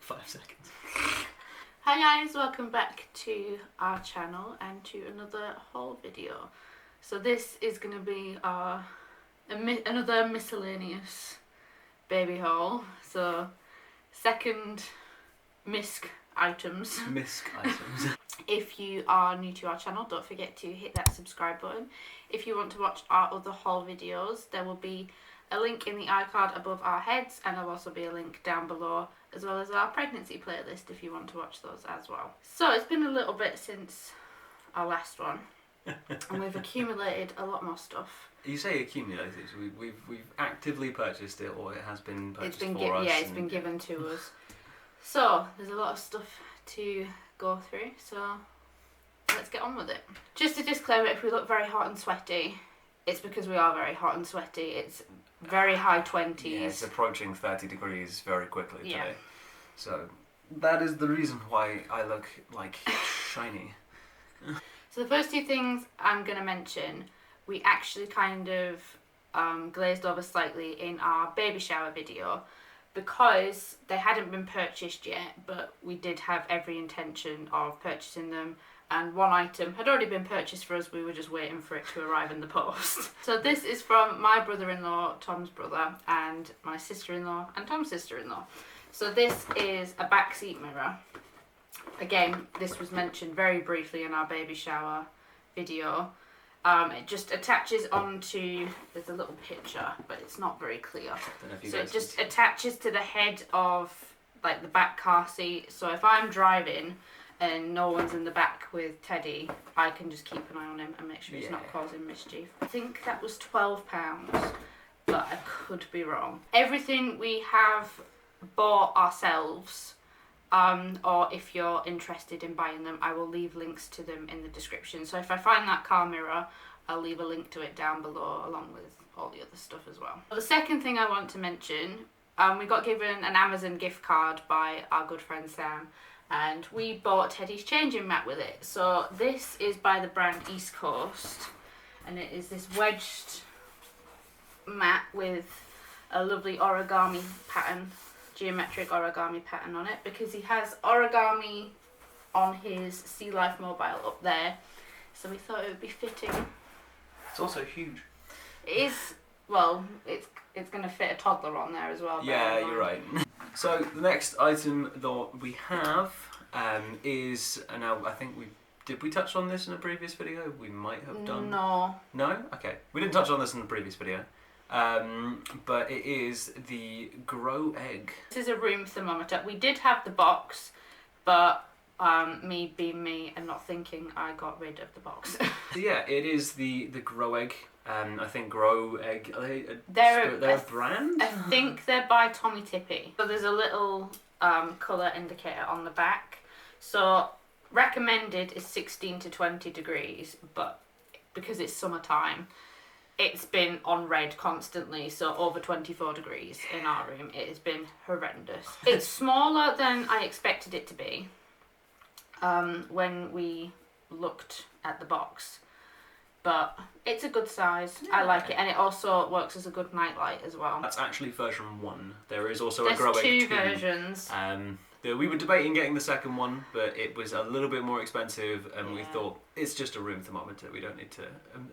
5 seconds. Hi guys, welcome back to our channel and to another haul video. So this is going to be another miscellaneous baby haul. So second misc items. Misc items. If you are new to our channel, don't forget to hit that subscribe button. If you want to watch our other haul videos, there will be a link in the iCard above our heads, and there'll also be a link down below, as well as our pregnancy playlist if you want to watch those as well. So it's been a little bit since our last one, and we've accumulated a lot more stuff. You say accumulated. We've actively purchased it, or it has been purchased for us. Yeah, it's been given to us. So there's a lot of stuff to go through. So let's get on with it. Just a disclaimer: if we look very hot and sweaty, it's because we are very hot and sweaty. It's very high 20s. Yeah, it's approaching 30 degrees very quickly today. Yeah. So that is the reason why I look like shiny. So the first two things I'm going to mention, we actually kind of glazed over slightly in our baby shower video because they hadn't been purchased yet, but we did have every intention of purchasing them. And one item had already been purchased for us, we were just waiting for it to arrive in the post. So this is from my brother-in-law, Tom's brother, and my sister-in-law, and Tom's sister-in-law. So this is a backseat mirror. Again, this was mentioned very briefly in our baby shower video. It just attaches onto, there's a little picture, but it's not very clear. So it just attaches to the head of like the back car seat. So if I'm driving and no one's in the back with Teddy, I can just keep an eye on him and make sure he's not causing mischief. I think that was £12, but I could be wrong. Everything we have bought ourselves, or if you're interested in buying them, I will leave links to them in the description. So if I find that car mirror, I'll leave a link to it down below along with all the other stuff as well. The second thing I want to mention, we got given an Amazon gift card by our good friend Sam, and we bought Teddy's changing mat with it. So this is by the brand East Coast, and it is this wedged mat with a lovely origami pattern, geometric origami pattern on it, because he has origami on his Sea Life mobile up there, so we thought it would be fitting. It's also huge. It is, well, it's going to fit a toddler on there as well. Yeah, you're right. So the next item that we have is, now I think did we touch on this in a previous video? We might have done. No. No? Okay. We didn't touch on this in the previous video. But it is the Grow Egg. This is a room thermometer. We did have the box, but me being me and not thinking, I got rid of the box. So yeah, it is the Grow Egg. I think Grow Egg, they're a brand? I think they're by Tippy. So there's a little colour indicator on the back. So recommended is 16 to 20 degrees, but because it's summertime, it's been on red constantly, so over 24 degrees in our room. It has been horrendous. It's smaller than I expected it to be when we looked at the box. But it's a good size. Yeah. I like it, and it also works as a good nightlight as well. That's actually version 1. There is also a Grow Egg 2. There's 2 versions. We were debating getting the second one, but it was a little bit more expensive, and we thought it's just a room thermometer. We don't need to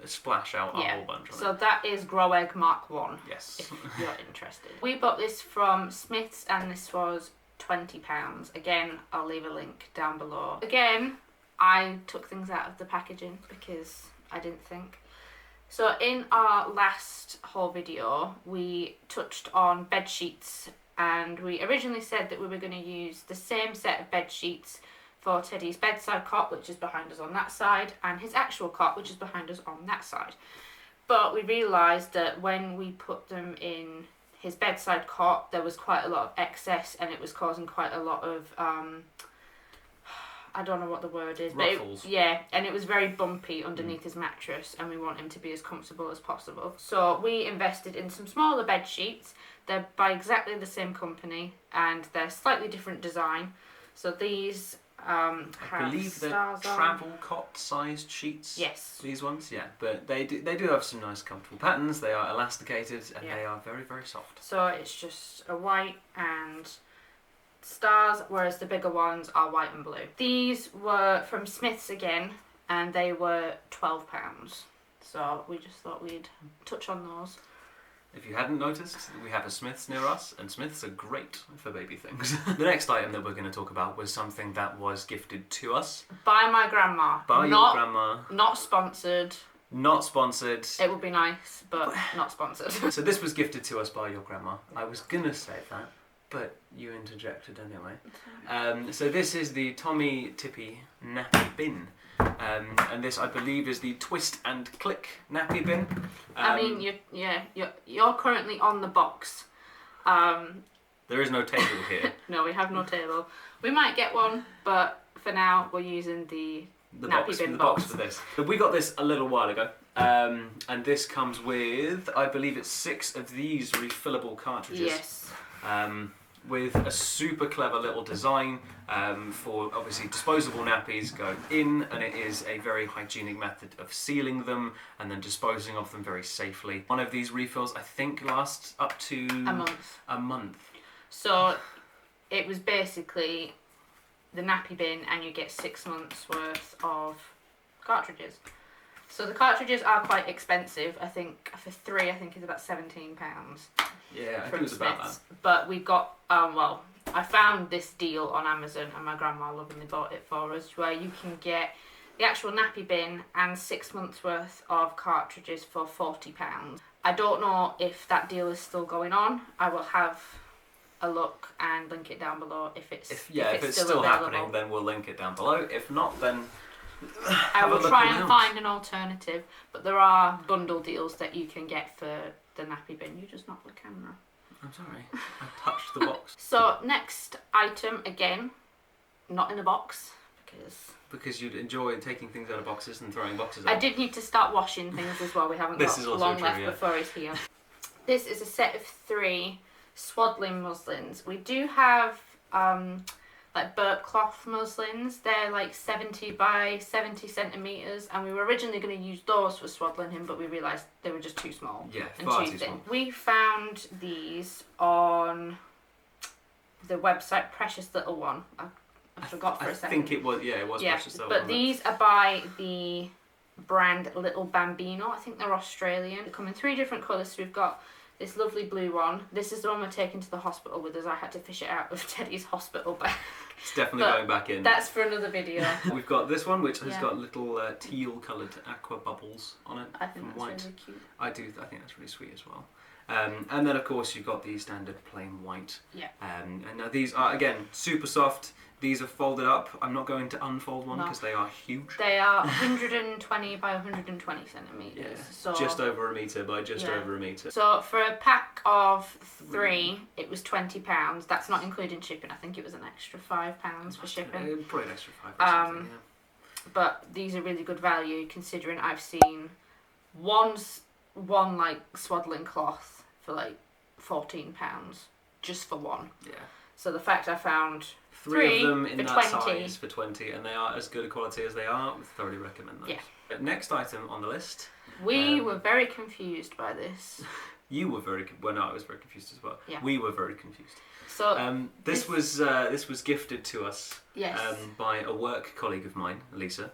splash out a whole bunch on it. So that is Grow Egg Mark 1. Yes. If you're interested. We bought this from Smith's, and this was £20. Again, I'll leave a link down below. Again, I took things out of the packaging because I didn't think. So in our last haul video, we touched on bed sheets, and we originally said that we were going to use the same set of bed sheets for Teddy's bedside cot, which is behind us on that side, and his actual cot, which is behind us on that side. But we realised that when we put them in his bedside cot, there was quite a lot of excess, and it was causing quite a lot of I don't know what the word is. Ruffles. But and it was very bumpy underneath his mattress, and we want him to be as comfortable as possible. So we invested in some smaller bed sheets. They're by exactly the same company, and they're slightly different design. So these I believe they're travel cot sized sheets. Yes. These ones, yeah. But they do have some nice comfortable patterns. They are elasticated, and they are very, very soft. So it's just a white and stars, whereas the bigger ones are white and blue. These were from Smith's again, and they were £12. So we just thought we'd touch on those. If you hadn't noticed, we have a Smith's near us, and Smith's are great for baby things. The next item that we're going to talk about was something that was gifted to us. By my grandma. By your grandma. Not sponsored. Not sponsored. It would be nice, but not sponsored. So this was gifted to us by your grandma. I was going to say that, but you interjected anyway. So this is the Tommy Tippy Nappy Bin. And this, I believe, is the twist and click nappy bin. I mean, you're currently on the box. There is no table here. No, we have no table. We might get one, but for now we're using the nappy bin box for this. We got this a little while ago, and this comes with, I believe, it's 6 of these refillable cartridges. Yes. With a super clever little design for obviously disposable nappies going in, and it is a very hygienic method of sealing them and then disposing of them very safely. One of these refills, I think, lasts up to a month. So it was basically the nappy bin, and you get 6 months worth of cartridges. So the cartridges are quite expensive. I think for 3, I think it's about £17. Yeah, I think it was about that. But we got, I found this deal on Amazon, and my grandma lovingly bought it for us, where you can get the actual nappy bin and 6 months worth of cartridges for £40. I don't know if that deal is still going on. I will have a look and link it down below if it's still happening, then we'll link it down below. If not, then I will try and find an alternative. But there are bundle deals that you can get for the nappy bin. You just knocked the camera. I'm sorry, I touched the box. So next item, again, not in a box, because you'd enjoy taking things out of boxes and throwing boxes out. I did need to start washing things as well. We haven't got long left before he's here. This is a set of 3 swaddling muslins. We do have like burp cloth muslins. They're like 70 by 70 centimetres, and we were originally going to use those for swaddling him, but we realised they were just too small. Yeah, and far too too thin. small. We found these on the website Precious Little One. I forgot for a second. I think it was Precious Little One. But these are by the brand Little Bambino. I think they're Australian. They come in 3 different colours. So we've got this lovely blue one. This is the one we're taking to the hospital with us. I had to fish it out of Teddy's hospital bag. It's definitely going back in. That's for another video. We've got this one, which has got little teal coloured aqua bubbles on it. I think that's white. really cute. I think that's really sweet as well. And then, of course, you've got the standard plain white. Yeah. And now these are, again, super soft. These are folded up. I'm not going to unfold one because they are huge. They are 120 by 120 centimetres. Yeah. So just over a metre by just over a metre. So for a pack of 3, it was £20. That's not including shipping. I think it was an extra £5 for shipping. Probably an extra £5 or something, But these are really good value, considering I've seen one like swaddling cloth for like £14 just for one. Yeah. So the fact I found 3 of them in that 20. size for 20, and they are as good a quality as they are. We thoroughly recommend those. Yeah. Next item on the list. We were very confused by this. You were very I was very confused as well. Yeah. We were very confused. So this was gifted to us yes. by a work colleague of mine, Lisa,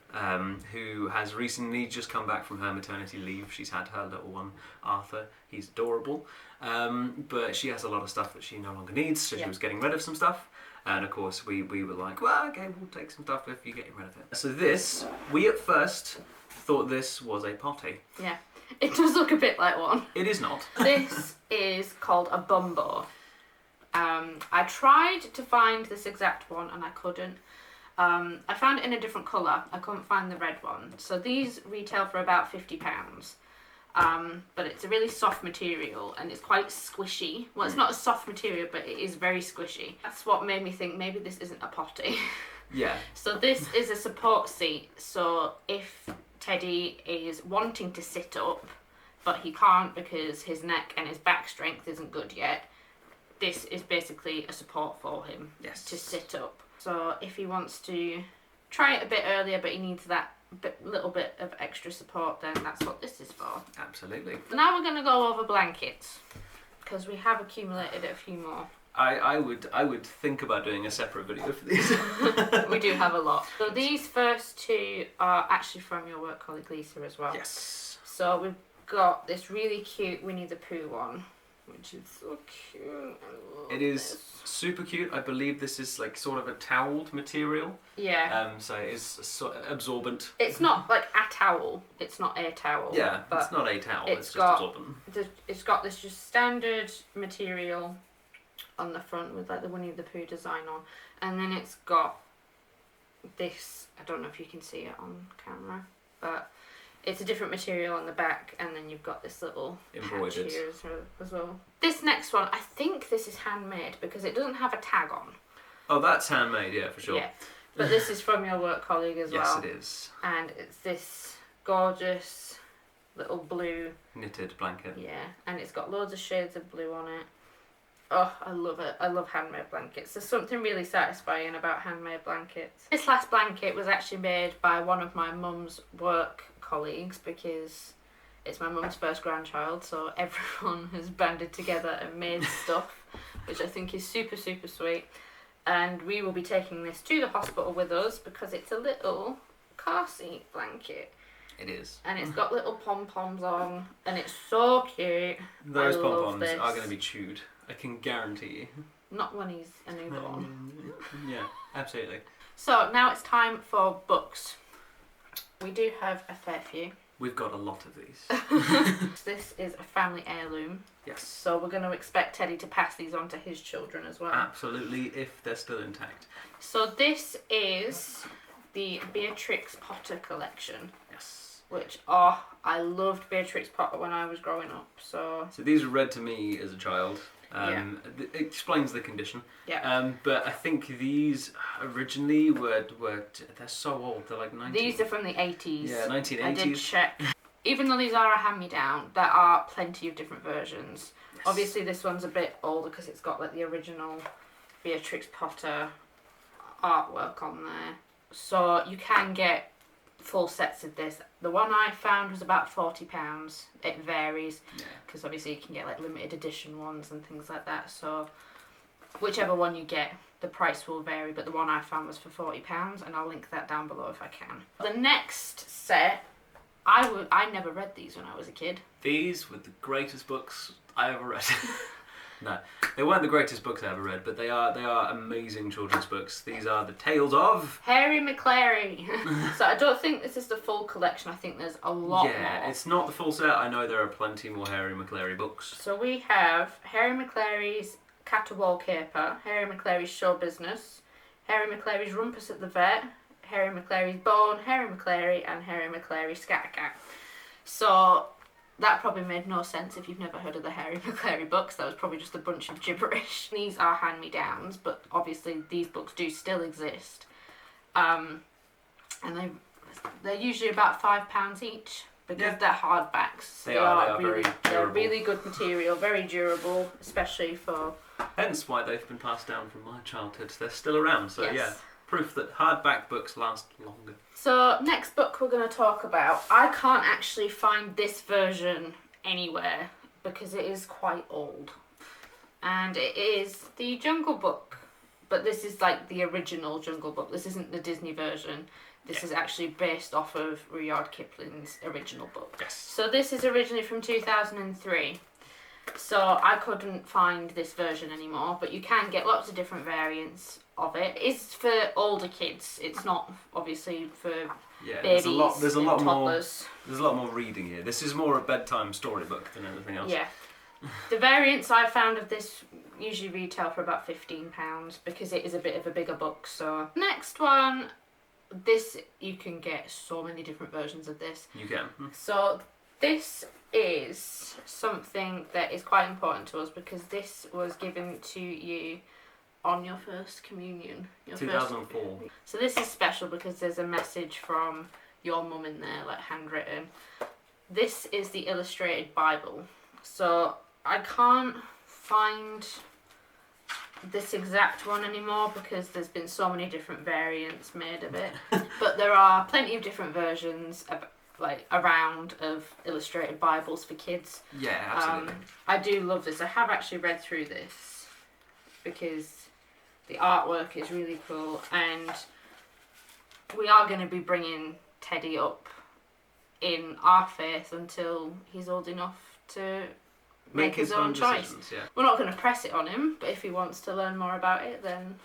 who has recently just come back from her maternity leave. She's had her little one, Arthur. He's adorable, but she has a lot of stuff that she no longer needs, so she was getting rid of some stuff. And of course, we were like, well, okay, we'll take some stuff if you're getting rid of it. So this, we at first thought this was a potty. Yeah, it does look a bit like one. It is not. This is called a bumbo. I tried to find this exact one and I couldn't. I found it in a different colour. I couldn't find the red one. So these retail for about £50. But it's a really soft material and it's quite squishy. Well, it's not a soft material, but it is very squishy. That's what made me think maybe this isn't a potty. Yeah. So this is a support seat. So if Teddy is wanting to sit up, but he can't because his neck and his back strength isn't good yet, this is basically a support for him to sit up. So if he wants to try it a bit earlier, but he needs that little bit of extra support, then that's what this is for. Absolutely. Now we're going to go over blankets, because we have accumulated a few more. I would think about doing a separate video for these. We do have a lot. So these first two are actually from your work colleague Lisa as well. Yes. So we've got this really cute Winnie the Pooh one, which is so cute. I love this. Super cute. I believe this is like sort of a toweled material. Yeah. So it is absorbent. It's not like a towel. It's not a towel. Yeah, but it's not a towel. It's just absorbent. It's got this just standard material on the front with like the Winnie the Pooh design on, and then it's got this. I don't know if you can see it on camera, but it's a different material on the back, and then you've got this little patch here as well. This next one, I think this is handmade because it doesn't have a tag on. Oh, that's handmade, yeah, for sure. Yeah, but this is from your work colleague as well. Yes, it is. And it's this gorgeous little blue knitted blanket. Yeah, and it's got loads of shades of blue on it. Oh, I love it. I love handmade blankets. There's something really satisfying about handmade blankets. This last blanket was actually made by one of my mum's work colleagues because it's my mum's first grandchild, so everyone has banded together and made stuff, which I think is super, super sweet. And we will be taking this to the hospital with us because it's a little car seat blanket. It is. And it's got little pom-poms on, and it's so cute. Those pom-poms are going to be chewed. I can guarantee you. Not when he's a newborn. Yeah, absolutely. So now it's time for books. We do have a fair few. We've got a lot of these. This is a family heirloom. Yes. So we're going to expect Teddy to pass these on to his children as well. Absolutely, if they're still intact. So this is the Beatrix Potter collection. Yes. Which, I loved Beatrix Potter when I was growing up. So these were read to me as a child. It explains the condition. Yeah. But I think these originally were they're so old. They're like 19. These are from the 80s. Yeah, 1980s. I did check. Even though these are a hand-me-down, there are plenty of different versions. Yes. Obviously, this one's a bit older because it's got like the original Beatrix Potter artwork on there. So you can get full sets of this. The one I found was about £40. It varies because obviously you can get like limited edition ones and things like that. So whichever one you get, the price will vary. But the one I found was for £40, and I'll link that down below if I can. The next set, I never read these when I was a kid. These were the greatest books I ever read. No, they weren't the greatest books I ever read, but they are amazing children's books. These are the tales of Harry McClary. So I don't think this is the full collection. I think there's a lot more. Yeah, it's not the full set. I know there are plenty more Harry McClary books. So we have Harry McClary's Cater-Wallcaper, Harry McClary's Show Business, Harry McClary's Rumpus at the Vet, Harry McClary's Bone, Harry McClary, and Harry McClary's Scattercat. So that probably made no sense if you've never heard of the Harry McClary books. That was probably just a bunch of gibberish. These are hand-me-downs, but obviously these books do still exist. And they're usually about £5 each because they're hardbacks. They are really, very durable. They're really good material, very durable, especially for... Hence why they've been passed down from my childhood. They're still around, so yeah. Proof that hardback books last longer. So, next book we're going to talk about, I can't actually find this version anywhere because it is quite old. And it is the Jungle Book. But this is like the original Jungle Book. This isn't the Disney version. This is actually based off of Rudyard Kipling's original book. Yes. So this is originally from 2003. So I couldn't find this version anymore, but you can get lots of different variants of it. It's for older kids. It's not obviously for babies. There's a lot toddlers. There's a lot more reading here. This is more a bedtime storybook than anything else. Yeah. The variants I found of this usually retail for about £15 because it is a bit of a bigger book. So next one, this you can get so many different versions of this. You can. So this is something that is quite important to us because this was given to you on your first communion. 2004. So this is special because there's a message from your mum in there, like handwritten. This is the illustrated Bible. So I can't find this exact one anymore because there's been so many different variants made of it. But there are plenty of different versions around of illustrated Bibles for kids. Yeah, absolutely. I do love this. I have actually read through this because the artwork is really cool, and we are going to be bringing Teddy up in our faith until he's old enough to make his own choice. Yeah. We're not going to press it on him, but if he wants to learn more about it, then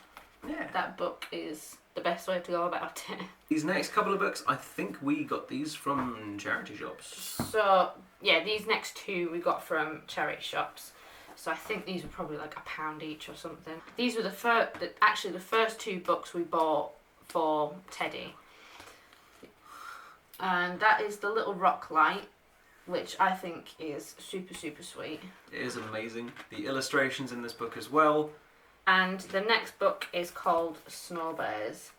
that book is the best way to go about it. These next couple of books, I think we got these from charity shops. So, yeah, these next two we got from charity shops. So I think these were probably like £1 each or something. These were the first two books we bought for Teddy. And that is The Little Rock Light, which I think is super, super sweet. It is amazing. The illustrations in this book as well. And the next book is called Snow Bears,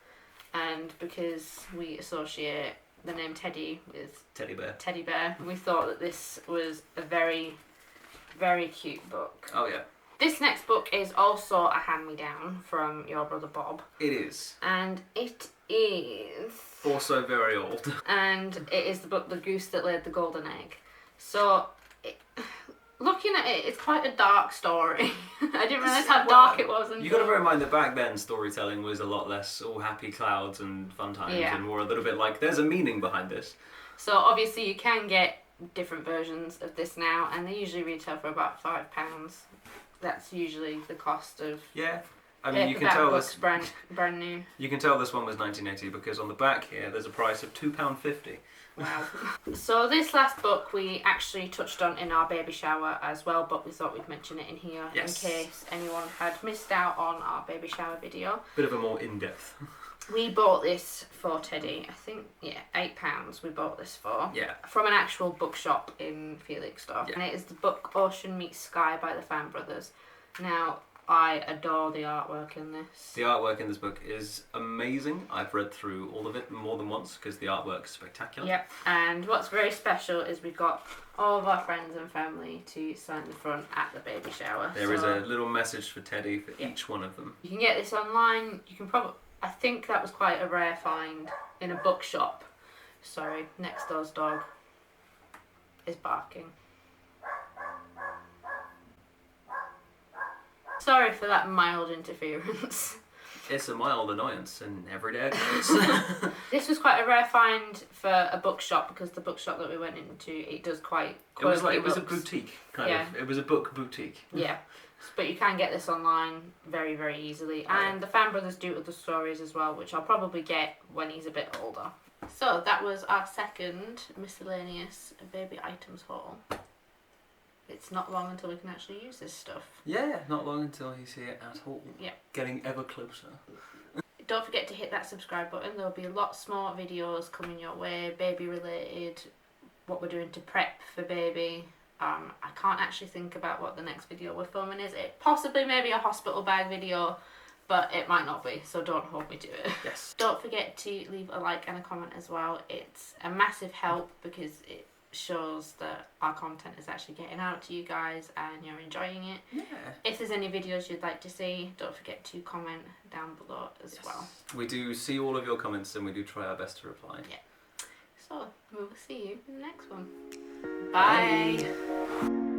and because we associate the name Teddy with Teddy Bear, we thought that this was a very, very cute book. Oh yeah. This next book is also a hand-me-down from your brother Bob. It is. And it is... also very old. And it is the book The Goose That Laid the Golden Egg. So... looking at it, it's quite a dark story. I didn't realise how dark it was. You got to bear in mind that back then storytelling was a lot less all happy clouds and fun times, and more a little bit like there's a meaning behind this. So obviously you can get different versions of this now, and they usually retail for about £5. That's usually the cost of. Yeah. I mean, you can tell this brand new. You can tell this one was 1980 because on the back here there's a price of £2.50. Wow. So this last book we actually touched on in our baby shower as well, but we thought we'd mention it in here in case anyone had missed out on our baby shower video. Bit of a more in-depth. We bought this for Teddy, I think, £8 we bought this for. Yeah. From an actual bookshop in Felixstowe. Yeah. And it is the book Ocean Meets Sky by the Fan Brothers. Now, I adore the artwork in this. The artwork in this book is amazing. I've read through all of it more than once because the artwork is spectacular. Yep, and what's very special is we've got all of our friends and family to sign the front at the baby shower. There is a little message for Teddy for each one of them. You can get this online. You can probably... I think that was quite a rare find in a bookshop. Sorry, next door's dog is barking. Sorry for that mild interference. It's a mild annoyance in everyday occurrence. This was quite a rare find for a bookshop because the bookshop that we went into, it does quite quality it was a boutique, kind of. It was a book boutique. Yeah. But you can get this online very, very easily. And the Fan Brothers do other stories as well, which I'll probably get when he's a bit older. So that was our second Miscellaneous baby items haul. It's not long until we can actually use this stuff. Yeah, not long until he's here at all. Yeah. Getting ever closer. Don't forget to hit that subscribe button. There'll be lots more videos coming your way, baby related, what we're doing to prep for baby. I can't actually think about what the next video we're filming is. It possibly maybe a hospital bag video, but it might not be, so don't hold me to it. Yes. Don't forget to leave a like and a comment as well. It's a massive help because it shows that our content is actually getting out to you guys and you're enjoying it. Yeah. If there's any videos you'd like to see, don't forget to comment down below as well. We do see all of your comments and we do try our best to reply. Yeah. So, we will see you in the next one. Bye. Bye.